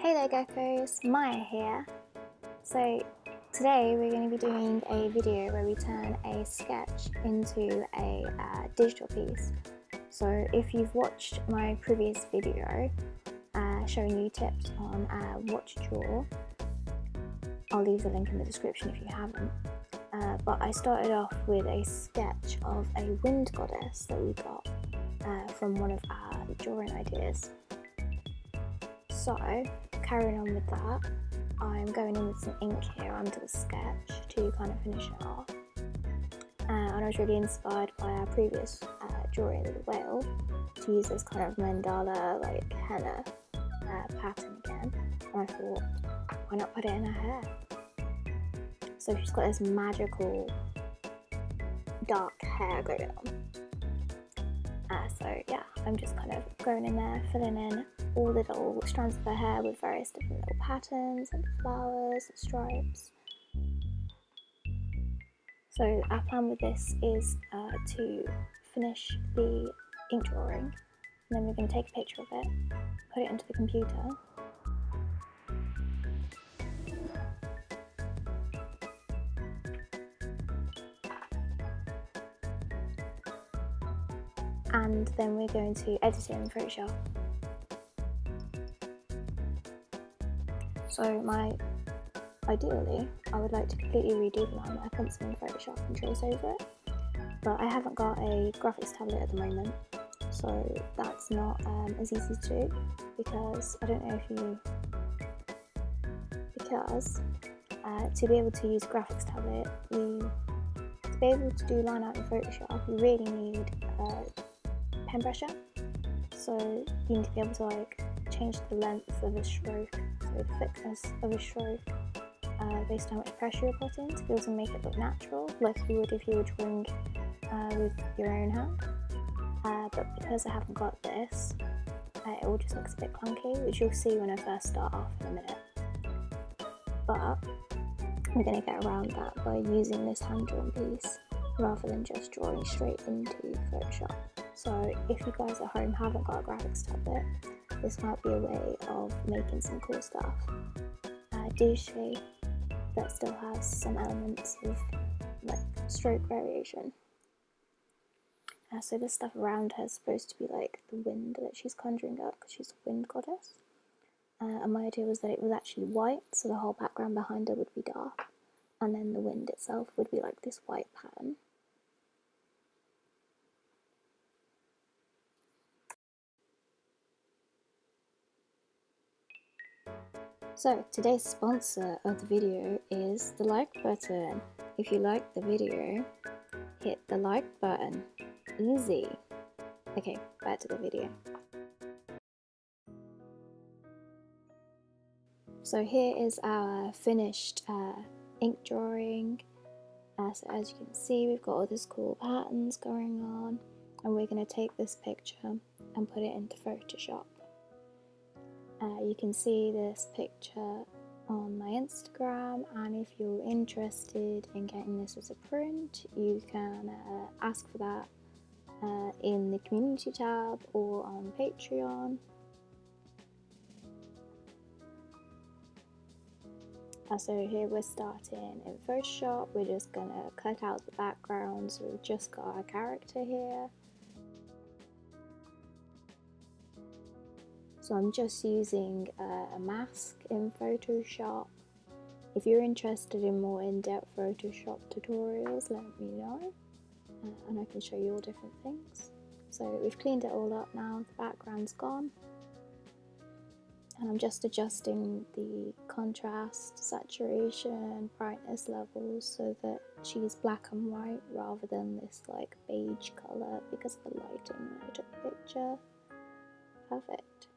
Hey there geckos, Maya here. So today we're going to be doing a video where we turn a sketch into a digital piece. So if you've watched my previous video showing you tips on what to draw, I'll leave the link in the description if you haven't. But I started off with a sketch of a wind goddess that we got from one of our drawing ideas. So, carrying on with that, I'm going in with some ink here onto the sketch to kind of finish it off. And I was really inspired by our previous drawing of the whale to use this kind of mandala, like henna pattern again. And I thought, why not put it in her hair? So she's got this magical dark hair going on. So yeah, I'm just kind of going in there, filling in all the little strands of her hair with various different little patterns and flowers and stripes. So our plan with this is to finish the ink drawing, and then we're going to take a picture of it, put it into the computer, and then we're going to edit it in Photoshop. So ideally, I would like to completely redo the line work once I'm in Photoshop and trace over it, but I haven't got a graphics tablet at the moment, so that's not as easy to do, because I don't know if you, to be able to use a graphics tablet, to be able to do line art in Photoshop, you really need pen pressure. So you need to be able to change the length of a stroke, so the thickness of a stroke, based on how much pressure you're putting, to be able to make it look natural, like you would if you were drawing with your own hand. But because I haven't got this, it all just looks a bit clunky, which you'll see when I first start off in a minute. But we're going to get around that by using this hand-drawn piece rather than just drawing straight into Photoshop. So if you guys at home haven't got a graphics tablet, this might be a way of making some cool stuff digitally that still has some elements of stroke variation. So this stuff around her is supposed to be like the wind that she's conjuring up, because she's a wind goddess. And my idea was that it was actually white, so the whole background behind her would be dark, and then the wind itself would be like this white pattern. So today's sponsor of the video is the like button. If you like the video, hit the like button. Easy. Okay, back to the video. So here is our finished ink drawing. So as you can see, we've got all these cool patterns going on, and we're going to take this picture and put it into Photoshop. You can see this picture on my Instagram, and if you're interested in getting this as a print, you can ask for that in the community tab or on Patreon. So here we're starting in Photoshop. We're just going to cut out the background, so we've just got our character here. So I'm just using a mask in Photoshop. If you're interested in more in-depth Photoshop tutorials, let me know, and I can show you all different things. So we've cleaned it all up now, the background's gone, and I'm just adjusting the contrast, saturation, brightness levels so that she's black and white rather than this beige colour because of the lighting when I took the picture. Perfect.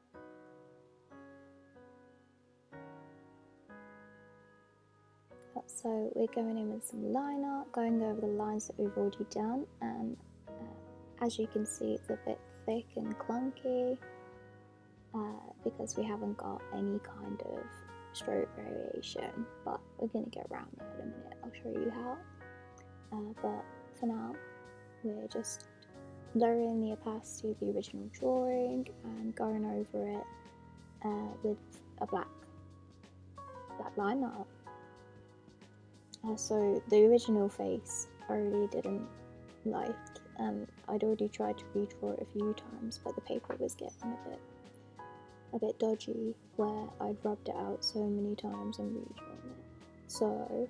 So we're going in with some line art, going over the lines that we've already done, and as you can see, it's a bit thick and clunky because we haven't got any kind of stroke variation, but we're going to get around that in a minute. I'll show you how. But for now, we're just lowering the opacity of the original drawing and going over it with a black that line art. So the original face I really didn't like, and I'd already tried to redraw it a few times, but the paper was getting a bit dodgy where I'd rubbed it out so many times and redrawn it. So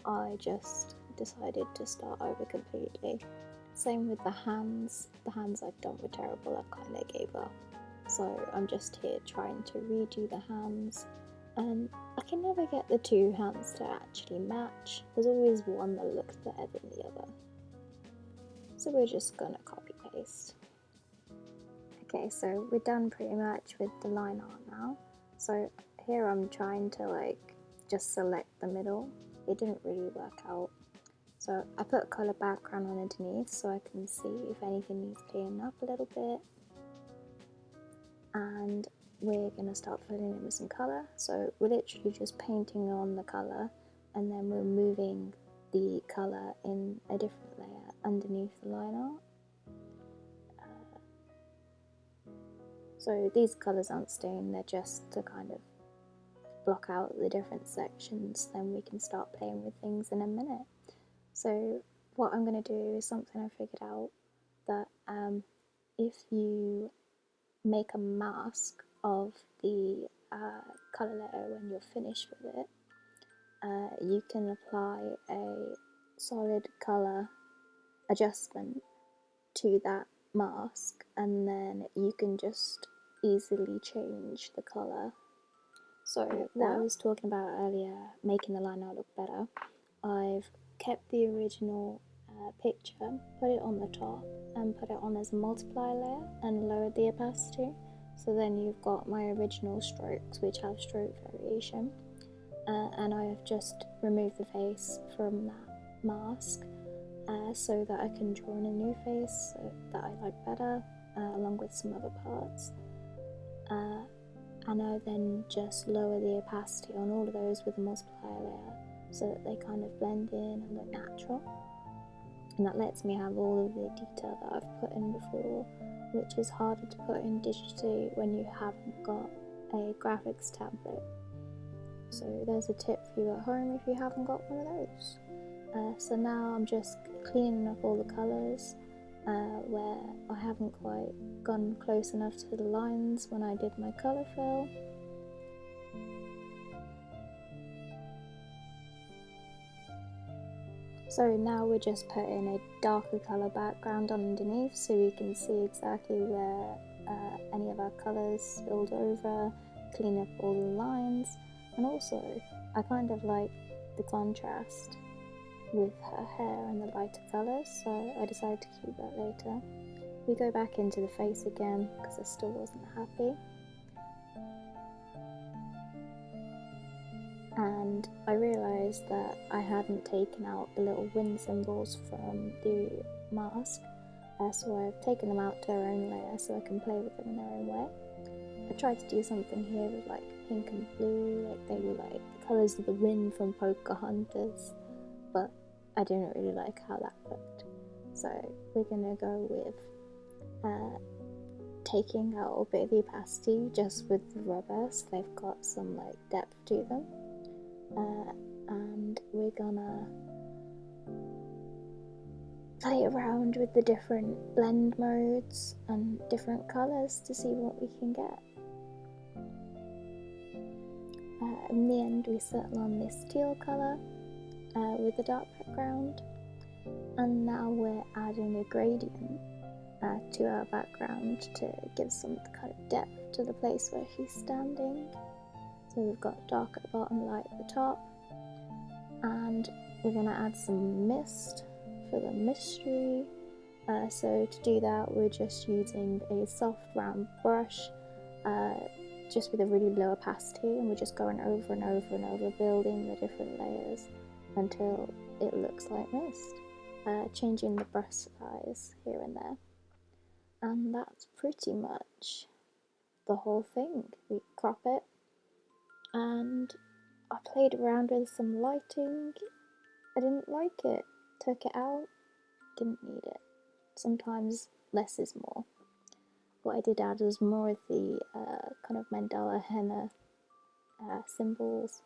I just decided to start over completely. Same with the hands. The hands I've done were terrible, I kind of gave up. So I'm just here trying to redo the hands, and I can never get the two hands to actually match. There's always one that looks better than the other. So we're just gonna copy paste. Okay, so we're done pretty much with the line art now. So here I'm trying to like just select the middle. It didn't really work out. So I put a colour background on underneath so I can see if anything needs cleaning up a little bit. And we're gonna start filling in with some colour. So we're literally just painting on the colour, and then we're moving the colour in a different layer underneath the line art. So these colours aren't staying, they're just to kind of block out the different sections, then we can start playing with things in a minute. So what I'm going to do is something I figured out, that if you make a mask of the colour layer when you're finished with it, you can apply a solid colour adjustment to that mask, and then you can just easily change the colour. So what I was talking about earlier, making the line art look better, I've kept the original picture, put it on the top and put it on as a multiply layer and lowered the opacity. So then you've got my original strokes which have stroke variation, and I have just removed the face from that mask so that I can draw in a new face that I like better, along with some other parts. And I then just lower the opacity on all of those with a multiplier layer so that they kind of blend in and look natural. And that lets me have all of the detail that I've put in before, which is harder to put in digitally when you haven't got a graphics tablet. So there's a tip for you at home if you haven't got one of those. So now I'm just cleaning up all the colours where I haven't quite gone close enough to the lines when I did my colour fill. So now we're just putting a darker colour background on underneath so we can see exactly where any of our colours spilled over, clean up all the lines, and also I kind of like the contrast with her hair and the lighter colours, so I decided to keep that later. We go back into the face again because I still wasn't happy. And I realised that I hadn't taken out the little wind symbols from the mask, so I've taken them out to their own layer so I can play with them in their own way. I tried to do something here with like pink and blue, like they were like the colours of the wind from Pocahontas, but I didn't really like how that looked. So we're gonna go with taking out a bit of the opacity just with the rubber so they've got some like depth to them. And we're gonna play around with the different blend modes and different colours to see what we can get. In the end we settle on this teal colour with a dark background, and now we're adding a gradient to our background to give some kind of depth to the place where she's standing. So we've got dark at the bottom, light at the top, and we're going to add some mist for the mystery. So to do that we're just using a soft round brush just with a really low opacity, and we're just going over and over and over, building the different layers until it looks like mist, changing the brush size here and there. And that's pretty much the whole thing. We crop it, and I played around with some lighting. I didn't like it, took it out, didn't need it. Sometimes less is more. What I did add was more of the kind of mandala henna symbols,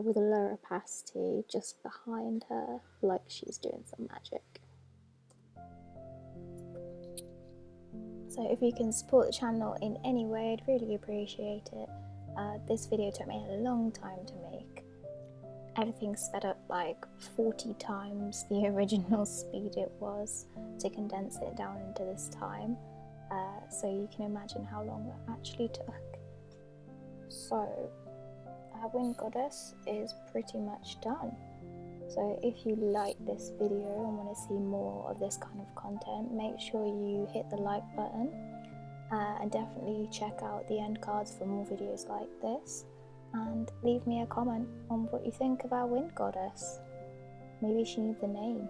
with a lower opacity just behind her, like she's doing some magic. So if you can support the channel in any way, I'd really appreciate it. This video took me a long time to make. Everything's sped up like 40 times the original speed it was to condense it down into this time. So you can imagine how long that actually took. So our Wind Goddess is pretty much done. So if you like this video and want to see more of this kind of content, make sure you hit the like button and definitely check out the end cards for more videos like this, and leave me a comment on what you think of our Wind Goddess. Maybe she needs a name.